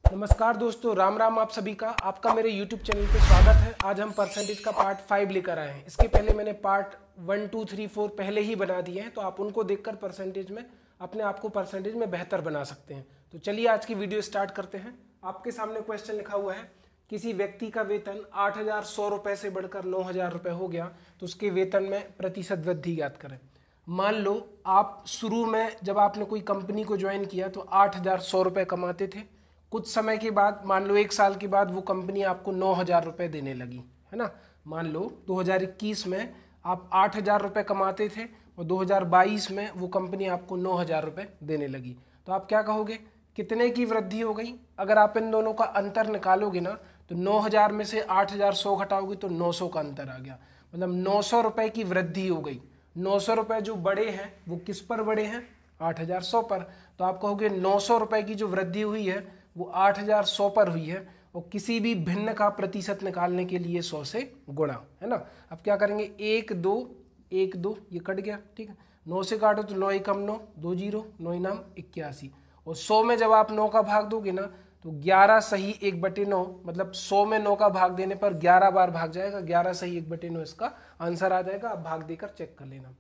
नमस्कार दोस्तों, राम राम आप सभी का। आपका मेरे YouTube चैनल पे स्वागत है। आज हम परसेंटेज का पार्ट 5 लेकर आए हैं। इसके पहले मैंने पार्ट 1, 2, 3, 4 पहले ही बना दिए हैं, तो आप उनको देखकर परसेंटेज में अपने आप को परसेंटेज में बेहतर बना सकते हैं। तो चलिए आज की वीडियो स्टार्ट करते हैं। आपके सामने क्वेश्चन लिखा हुआ है, किसी व्यक्ति का वेतन 8,100 रुपये से बढ़कर 9,000 रुपये हो गया, तो उसके वेतन में प्रतिशत वृद्धि ज्ञात करें। मान लो आप शुरू में जब आपने कोई कंपनी को ज्वाइन किया तो 8,100 रुपये कमाते थे। कुछ समय के बाद, मान लो 1 साल के बाद, वो कंपनी आपको 9,000 रुपये देने लगी, है ना। मान लो 2021 में आप 8,000 रुपये कमाते थे और 2022 में वो कंपनी आपको 9,000 रुपये देने लगी, तो आप क्या कहोगे, कितने की वृद्धि हो गई। अगर आप इन दोनों का अंतर निकालोगे ना, तो 9,000 में से 8,100 घटाओगे तो 900 का अंतर आ गया, मतलब 900 रुपये की वृद्धि हो गई। 900 रुपये जो बड़े हैं वो किस पर बड़े हैं, 8,100 पर। तो आप कहोगे 900 रुपये की जो वृद्धि हुई है वो 8,100 पर हुई है, और किसी भी भिन्न का प्रतिशत निकालने के लिए 100 से गुणा, है ना। अब क्या करेंगे, 1 2 1 2 ये कट गया, ठीक है। 9 से काटो तो 9 एकम 9, 2 0, 9 नाम 81, और 100 में जब आप 9 का भाग दोगे ना तो 11 सही 1/9, मतलब 100 में 9 का भाग देने पर 11 बार भाग जाएगा। 11 सही 1/9 इसका आंसर आ जाएगा। आप भाग देकर चेक कर लेना।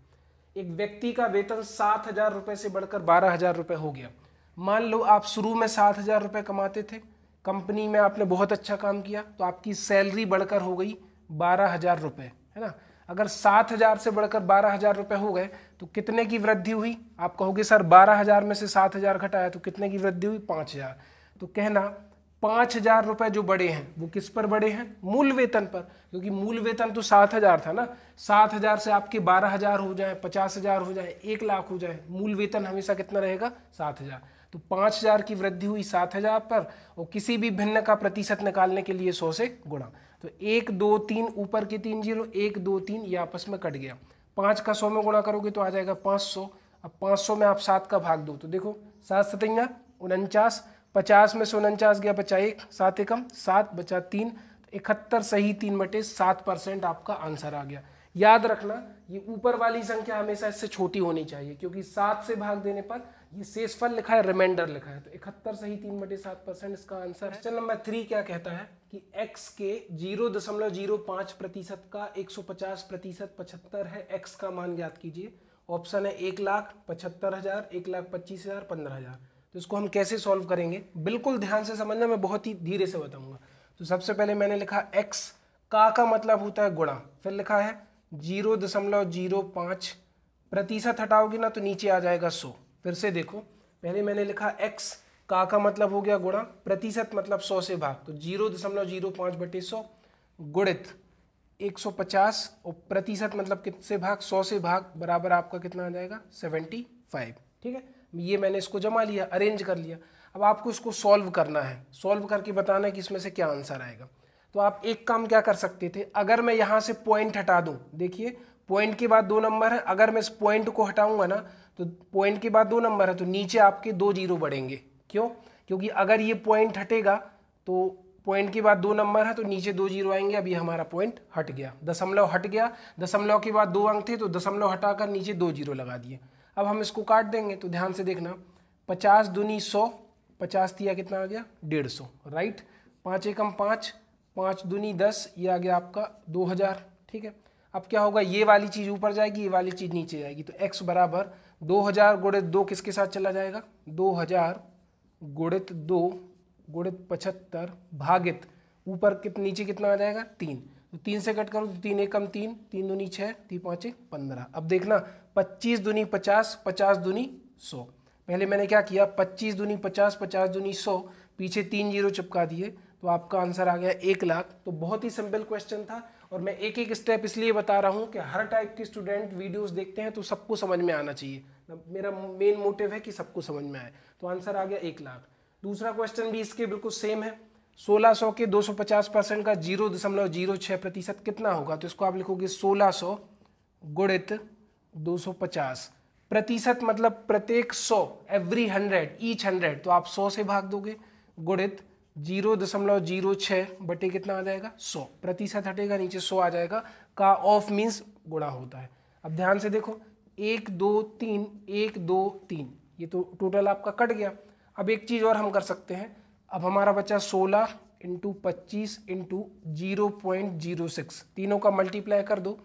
एक व्यक्ति का वेतन 7,000 रुपये से बढ़कर 12,000 रुपये हो गया। मान लो आप शुरू में 7,000 रुपये कमाते थे, कंपनी में आपने बहुत अच्छा काम किया तो आपकी सैलरी बढ़कर हो गई 12,000 रुपये, है ना। अगर 7,000 से बढ़कर 12,000 रुपये हो गए तो कितने की वृद्धि हुई। आप कहोगे सर 12,000 में से 7,000 घटाया तो कितने की वृद्धि हुई, 5,000। तो कहना 5,000 रुपये जो बड़े हैं वो किस पर बड़े हैं, मूल वेतन पर, क्योंकि मूल वेतन तो 7,000 था ना। 7,000 से आपके 12,000 हो जाए, 50,000 हो जाए, 1,00,000 हो जाए, मूल वेतन हमेशा कितना रहेगा, 7,000। तो 5,000 की वृद्धि हुई 7,000 पर, और किसी भी भिन्न का प्रतिशत निकालने के लिए 100 से गुणा। तो 1 2 3 ऊपर के 3 0, 1 2 3 ये आपस में कट गया। 5 का 100 में गुणा करोगे तो आ जाएगा 500। अब 500 में आप 7 का भाग दो तो देखो 7 7 49, 50 में से 49 गया, बचा 1, 7 एकम 7, बचा 3, 71 सही 3/7% आपका आंसर आ गया। याद रखना ये ऊपर वाली संख्या हमेशा इससे छोटी होनी चाहिए, क्योंकि 7 से भाग देने पर ये शेषफल लिखा है, रिमाइंडर लिखा है। तो 71 सही 3/7% इसका आंसर है। क्वेश्चन नंबर 3 क्या कहता है कि x के 0.05% का 150% 75 है। x का मान ज्ञात कीजिए। ऑप्शन है 1,75,000, 1,25,000, 15,000। तो इसको हम कैसे सॉल्व करेंगे, बिल्कुल ध्यान से समझना, मैं बहुत ही धीरे से बताऊंगा। तो सबसे पहले मैंने लिखा x का मतलब होता है गुणा, फिर लिखा है 0.05 प्रतिशत, हटाओगे ना तो नीचे आ जाएगा 100। फिर से देखो, पहले मैंने लिखा x का मतलब हो गया गुणा, प्रतिशत मतलब 100 से भाग, तो 0.05/100 गुणित 150, और प्रतिशत मतलब कितने भाग, 100 से भाग, बराबर आपका कितना आ जाएगा, 75। ठीक है, ये मैंने इसको जमा लिया, अरेंज कर लिया। अब आपको इसको सॉल्व करना है, सॉल्व करके बताना है कि इसमें से क्या आंसर आएगा। तो आप एक काम क्या कर सकते थे, अगर मैं यहाँ से पॉइंट हटा दूं, देखिए पॉइंट के बाद 2 नंबर है, अगर मैं इस पॉइंट को हटाऊंगा ना तो पॉइंट के बाद 2 नंबर है, तो नीचे आपके 2 0 बढ़ेंगे। क्यों, क्योंकि अगर ये पॉइंट हटेगा तो पॉइंट के बाद 2 नंबर है तो नीचे 2 0 आएंगे। अभी हमारा पॉइंट हट गया, दशमलव हट गया, दशमलव के बाद 2 अंक थे तो दशमलव हटाकर नीचे 2 0 लगा दिए। अब हम इसको काट देंगे, तो ध्यान से देखना, 50 दूनी 100, 50 दिया कितना आ गया, 150, राइट। 5 एकम 5, 5 दूनी 10, ये आ गया आपका 2,000। ठीक है, अब क्या होगा, ये वाली चीज़ ऊपर जाएगी, ये वाली चीज़ नीचे जाएगी, तो x बराबर 2,000 गुणित 2 किसके साथ चला जाएगा, 2,000 गुणित 2 गुणित 75 भागित ऊपर नीचे कितना आ जाएगा, 3। तो 3 से कट करो तो 3 एकम 3, 3 दूनी 6, 3 5 15। अब देखना 25 दूनी 50, 50 दूनी 100। पहले मैंने क्या किया, 25 दूनी 50, 50 दूनी 100, पीछे 3 0 चिपका दिए, तो आपका आंसर आ गया 1,00,000। तो बहुत ही सिंपल क्वेश्चन था, और मैं एक एक स्टेप इसलिए बता रहा हूँ कि हर टाइप के स्टूडेंट वीडियोस देखते हैं तो सबको समझ में आना चाहिए। मेरा मेन मोटिव है कि सबको समझ में आए। तो आंसर आ गया 1,00,000। दूसरा क्वेश्चन भी इसके बिल्कुल सेम है। 1,600 के 250% का 0.06% कितना होगा, तो इसको आप लिखोगे 1,600 गुणित 250, प्रतिशत मतलब प्रत्येक 100, एवरी 100, ईच 100, तो आप 100 से भाग दोगे, गुणित 0.06 बटे कितना आ जाएगा, 100, प्रतिशत हटेगा, नीचे 100 आ जाएगा। का ऑफ मीन्स गुणा होता है। अब ध्यान से देखो, 1 2 3, 1 2 3, ये तो टोटल आपका कट गया। अब एक चीज़ और हम कर सकते हैं, अब हमारा बचा 16 इंटू 25 इंटू 0.06, तीनों का मल्टीप्लाई कर दो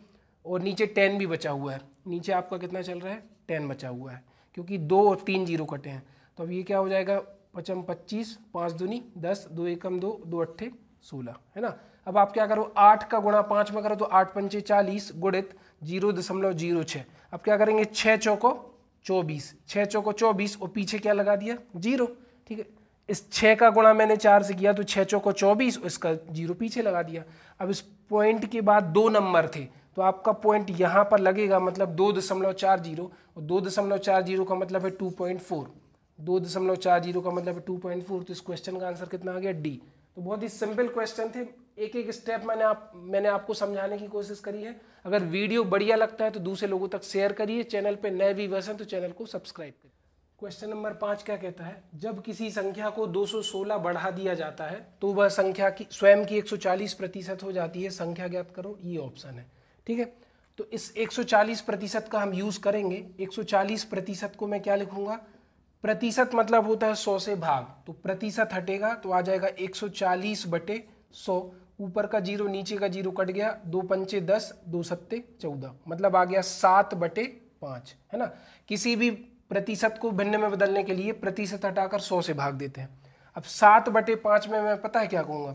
और नीचे 10 भी बचा हुआ है। नीचे आपका कितना चल रहा है, 10 बचा हुआ है, क्योंकि 2 और 3 जीरो कटे हैं। तो अब ये क्या हो जाएगा, 5 25, 5 दूनी 10, 2 एकम 2, 2 अट्ठे 16, है ना। अब आप क्या करो, 8 का गुणा 5 में करो तो 8 पंचे 40 गुणित 0.06। अब क्या करेंगे, 6 चौको 24, 6 चौको 24 और पीछे क्या लगा दिया, 0। ठीक है, इस 6 का गुणा मैंने 4 से किया तो 6 चौको 24 और इसका 0 पीछे लगा दिया। अब इस पॉइंट के बाद 2 नंबर थे तो आपका पॉइंट यहाँ पर लगेगा, मतलब 2.40, और 2.40 का मतलब है 2.4, 2.40 का मतलब है 2.4। तो इस क्वेश्चन का आंसर कितना आ गया, डी। तो बहुत ही सिंपल क्वेश्चन थे, एक एक स्टेप मैंने आपको समझाने की कोशिश करी है। अगर वीडियो बढ़िया लगता है तो दूसरे लोगों तक शेयर करिए, चैनल पे नए व्यूअर्स हैं तो चैनल को सब्सक्राइब करिए। क्वेश्चन नंबर 5 क्या कहता है, जब किसी संख्या को 216 बढ़ा दिया जाता है तो वह संख्या की स्वयं की 140% हो जाती है, संख्या ज्ञात करो, ये ऑप्शन है। ठीक है, तो इस 140% का हम यूज करेंगे। 140% को मैं क्या लिखूंगा, प्रतिशत मतलब होता है 100 से भाग, तो प्रतिशत हटेगा तो आ जाएगा 140/100, ऊपर का 0 नीचे का 0 कट गया, 2 पंचे 10, 2 सत्ते 14, मतलब आ गया 7/5, है ना। किसी भी प्रतिशत को भिन्न में बदलने के लिए प्रतिशत हटाकर 100 से भाग देते हैं। अब 7/5 में मैं पता है क्या कहूँगा,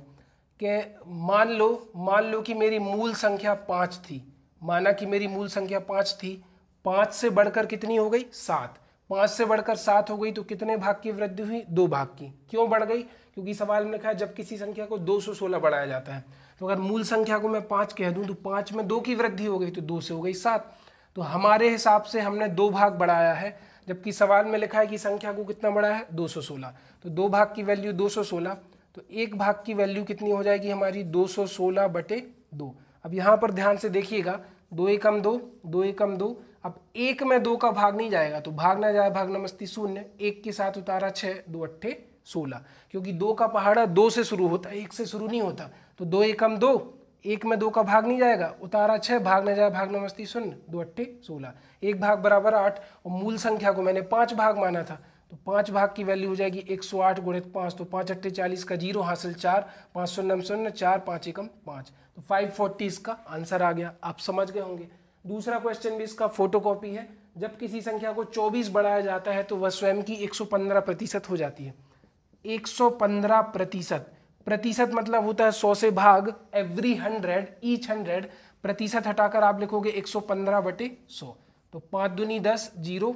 कि मान लो कि मेरी मूल संख्या 5 थी, माना कि मेरी मूल संख्या 5 थी, 5 से बढ़कर कितनी हो गई, 7, 5 से बढ़कर 7 हो गई तो कितने भाग की वृद्धि हुई, 2 भाग की। क्यों बढ़ गई, क्योंकि सवाल में लिखा है जब किसी संख्या को 216 बढ़ाया जाता है। तो अगर मूल संख्या को मैं 5 कह दूं तो 5 में 2 की वृद्धि हो गई तो 2 से हो गई 7। तो हमारे हिसाब से हमने 2 भाग बढ़ाया है, जबकि सवाल में लिखा है कि संख्या को कितना बढ़ाया है, 216। तो 2 भाग की वैल्यू 216, तो 1 भाग की वैल्यू कितनी हो जाएगी हमारी, 216/2। अब यहाँ पर ध्यान से देखिएगा, 2 एकम 2, 2 एकम 2। अब 1 में 2 का भाग नहीं जाएगा तो भाग ना जाए, भाग नमस्ती 0, 1 के साथ उतारा 6, 2 अट्ठे 16, क्योंकि 2 का पहाड़ा 2 से शुरू होता है, 1 से शुरू नहीं होता। तो 2 एकम 2, 1 में 2 का भाग नहीं जाएगा, उतारा 6, भाग न जाए, भाग नमस्ती 0, 2 अट्ठे 16, 1 भाग बराबर 8, और मूल संख्या को मैंने 5 भाग माना था, तो 5 भाग की वैल्यू हो जाएगी 108 गुणित 5, तो 5 अट्ठे 40 का 0 हासिल 4, 5 शून्य 0, 4 5 एकम 5, तो 540 इसका आंसर आ गया। आप समझ गए होंगे। दूसरा क्वेश्चन भी इसका फोटोकॉपी है, जब किसी संख्या को 24 बढ़ाया जाता है तो वह स्वयं की 115% हो जाती है। 115%, प्रतिशत मतलब होता है 100 से भाग, एवरी 100, ईच 100, प्रतिशत हटाकर आप लिखोगे 115/100। तो 5 दूनी 10, 0,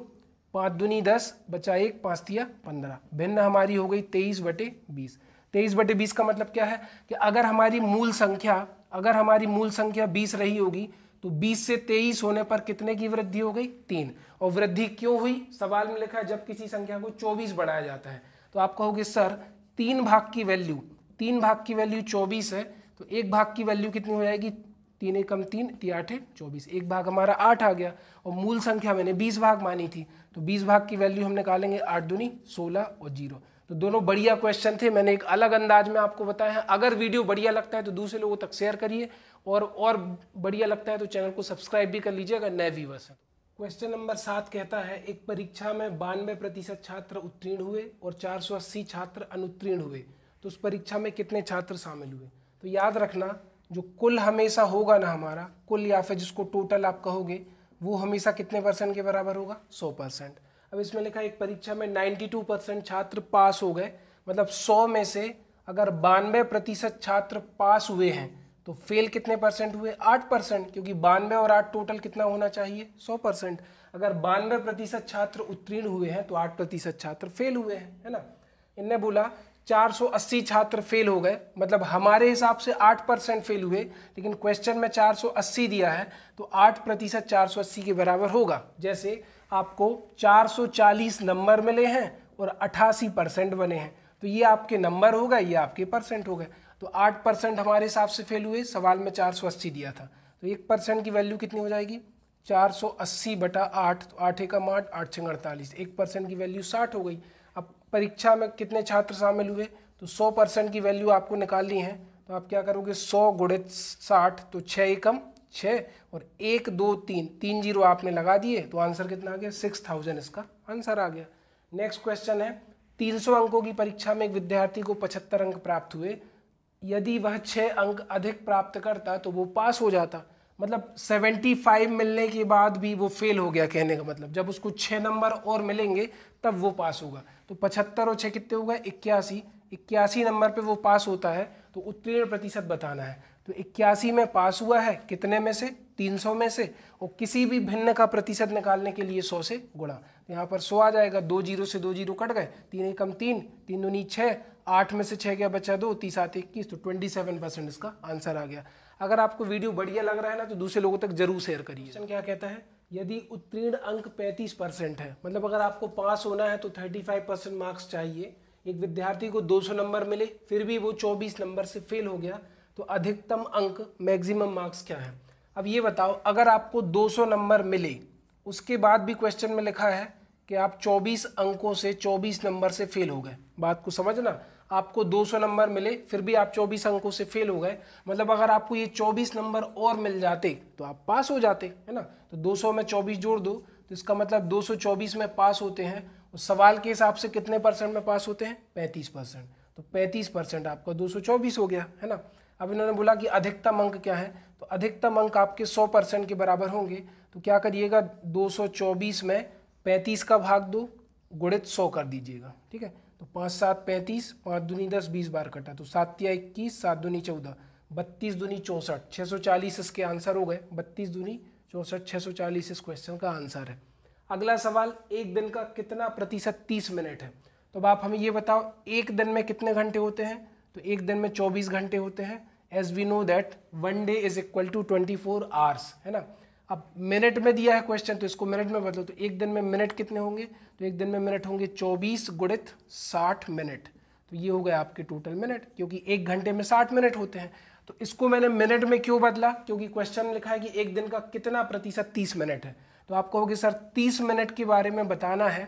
5 दूनी 10, बचा 1, 5 तिया 15, भिन्न हमारी हो गई 23/20। 23/20 का मतलब क्या है कि अगर हमारी मूल संख्या 20 रही होगी तो 20 से 23 होने पर कितने की वृद्धि हो गई, 3। और वृद्धि क्यों हुई, सवाल में लिखा है जब किसी संख्या को 24 बढ़ाया जाता है। तो आप कहोगे सर 3 भाग की वैल्यू 24 है, तो 1 भाग की वैल्यू कितनी हो जाएगी, 3 एकम 3, 3 आठे 24, 1 भाग हमारा 8 आ गया, और मूल संख्या मैंने 20 भाग मानी थी, तो 20 भाग की वैल्यू हम निकालेंगे 8 दूनी 16 और 0। तो दोनों बढ़िया क्वेश्चन थे, मैंने एक अलग अंदाज में आपको बताया है। अगर वीडियो बढ़िया लगता है तो दूसरे लोगों तक शेयर करिए, और बढ़िया लगता है तो चैनल को सब्सक्राइब भी कर लीजिए अगर नए व्यूअर्स हैं। क्वेश्चन नंबर 7 कहता है, एक परीक्षा में 92% छात्र उत्तीर्ण हुए और 480 छात्र अनुत्तीर्ण हुए, तो उस परीक्षा में कितने छात्र शामिल हुए। तो याद रखना, जो कुल हमेशा होगा ना हमारा, कुल या फिर जिसको टोटल आप कहोगे, वो हमेशा कितने % के बराबर होगा, 100%। अब इसमें लिखा है एक परीक्षा में 92% छात्र पास हो गए, मतलब 100 में से अगर 92% छात्र पास हुए हैं तो फेल कितने % हुए, 8%, क्योंकि 92 और 8 टोटल कितना होना चाहिए, 100%। अगर 92% छात्र उत्तीर्ण हुए हैं तो 8% छात्र फेल हुए हैं, है ना। इनने बोला 480 छात्र फेल हो गए, मतलब हमारे हिसाब से 8% फेल हुए, लेकिन क्वेश्चन में 480 दिया है तो 8% 480 के बराबर होगा। जैसे आपको 440 नंबर मिले हैं और 88% बने हैं, तो ये आपके नंबर हो गए, ये आपके % हो गए। तो 8% हमारे हिसाब से फेल हुए, सवाल में 480 दिया था, तो 1% की वैल्यू कितनी हो जाएगी, 480/8, तो 8 एकम 8, 8 छंग 48, 1% की वैल्यू 60 हो गई। अब परीक्षा में कितने छात्र शामिल हुए, तो 100% की वैल्यू आपको निकालनी है, तो आप क्या करोगे, 100 गुणित 60, तो 6 एकम 6 और 1 2 3 0 आपने लगा दिए, तो आंसर कितना आ गया, 6000 इसका आंसर आ गया। नेक्स्ट क्वेश्चन है, 300 अंकों की परीक्षा में एक विद्यार्थी को 75 अंक प्राप्त हुए, यदि वह 6 अंक अधिक प्राप्त करता तो वो पास हो जाता। मतलब 75 मिलने के बाद भी वो फेल हो गया, कहने का मतलब जब उसको 6 नंबर और मिलेंगे तब वो पास होगा। तो 75 और 6 कितने हो गए? 81। 81 नंबर पे वो पास होता है, तो उत्तीर्ण प्रतिशत बताना है। तो 81 में पास हुआ है, कितने में से? 300 में से। और किसी भी भिन्न का प्रतिशत निकालने के लिए 100 से गुणा। तो यहाँ पर 100 आ जाएगा, 2 जीरो से 2 जीरो कट गए, 3 एकम 3, 3 दूनी 6, 8 में से 6 क्या बचा? 2, 30 7 21, तो 27% इसका आंसर आ गया। अगर आपको वीडियो बढ़िया लग रहा है ना तो दूसरे लोगों तक जरूर शेयर करिए। क्वेश्चन क्या कहता है? यदि उत्तीर्ण अंक 35% है, मतलब अगर आपको पास होना है तो 35% मार्क्स चाहिए। एक विद्यार्थी को 200 नंबर मिले, फिर भी वो 24 नंबर से फेल हो गया, तो अधिकतम अंक मैक्सिमम मार्क्स क्या है? अब ये बताओ, अगर आपको 200 नंबर मिले, उसके बाद भी क्वेश्चन में लिखा है कि आप 24 अंकों से 24 नंबर से फेल हो गए। बात को समझना, आपको 200 नंबर मिले फिर भी आप 24 अंकों से फेल हो गए, मतलब अगर आपको ये 24 नंबर और मिल जाते तो आप पास हो जाते, है ना। तो 200 में 24 जोड़ दो, तो इसका मतलब 224 में पास होते हैं। उस सवाल के हिसाब से कितने परसेंट में पास होते हैं? 35%। तो 35% आपका 224 हो गया, है ना। अब इन्होंने बोला कि अधिकतम अंक क्या है, तो अधिकतम अंक आपके 100% के बराबर होंगे। तो क्या करिएगा, 224 में 35 का भाग दो, गुणित 100 कर दीजिएगा, ठीक है। तो 5 7 35, 5 दूनी 10, 20 बार कटा, तो 7 तिया 21, 7 दूनी 14, 32 दूनी 64, 640 इसके आंसर हो गए। 32 दूनी 64, 640 इस क्वेश्चन का आंसर है। अगला सवाल, एक दिन का कितना प्रतिशत 30 मिनट है? तो अब आप हमें ये बताओ, एक दिन में कितने घंटे होते हैं? तो एक दिन में 24 घंटे होते हैं। As we know that 1 day is equal to 24 hours, है ना। अब मिनट में दिया है क्वेश्चन, तो इसको मिनट में बदलो, तो एक दिन में मिनट कितने होंगे? तो एक दिन में मिनट होंगे 24 गुणित 60 मिनट। तो ये हो गया आपके टोटल मिनट, क्योंकि एक घंटे में 60 मिनट होते हैं। तो इसको मैंने मिनट में क्यों बदला? क्योंकि क्वेश्चन में लिखा है कि एक दिन का कितना प्रतिशत 30 मिनट है। तो आप कहोगे सर 30 मिनट के बारे में बताना है,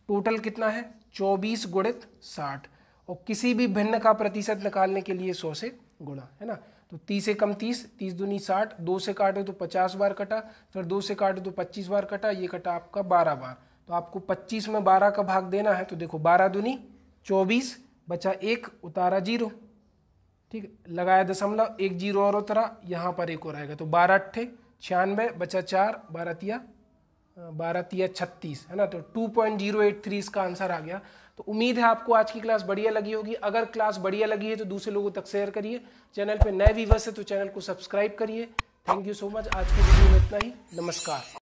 टोटल कितना है? 24 गुणित 60, और किसी भी भिन्न का प्रतिशत निकालने के लिए 100 से गुणा, है ना। तो 30 से कम 30, 30 दूनी 60, 2 से काटो तो 50 बार कटा, फिर 2 से काटो तो 25 बार कटा, ये कटा आपका 12 बार। तो आपको 25 में 12 का भाग देना है, तो देखो 12 दूनी 24, बचा 1, उतारा 0, ठीक है, लगाया दशमलव, 1 0 और उतरा, यहाँ पर 1 और आएगा, तो 12 अट्ठे 96, बचा 4, 12 तिया 36, है ना। तो 2.083 इसका आंसर आ गया। तो उम्मीद है आपको आज की क्लास बढ़िया लगी होगी। अगर क्लास बढ़िया लगी है तो दूसरे लोगों तक शेयर करिए। चैनल पे नए व्यूअर्स है तो चैनल को सब्सक्राइब करिए। Thank you so much. आज की वीडियो में इतना ही। नमस्कार।